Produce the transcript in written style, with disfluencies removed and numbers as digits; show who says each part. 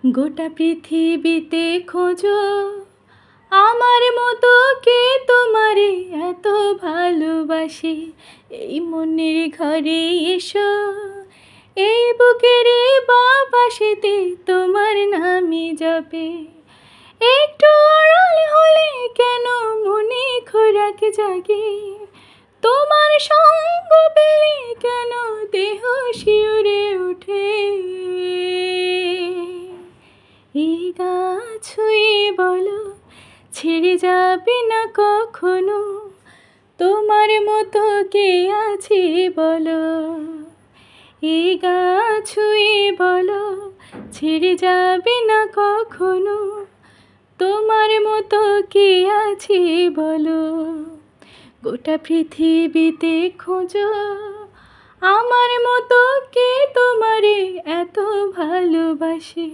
Speaker 1: গোটা পৃথিবীতে খোঁজো আমার মতো কে তোমারে এত ভালোবাসে। এই মনের ঘরে এসো, এই বুকের বাঁ পাশেতে তোমার নামই জপে। একটু আড়াল হলে কেন মনে খোরাক জাগে, তোমার সঙ্গ পেলে কেন দেহ শিউরে ওঠে। এই গা ছুঁয়ে বলো ছেড়ে যাবে না কখনো, তোমার মতো কে আছে বলো। এই গা ছুঁয়ে বলো ছেড়ে যাবে না কখনো, তোমার মতো কে আছে বলো। গোটা পৃথিবীতে খোঁজো আমার মতো কে তোমারে এত ভালোবাসে।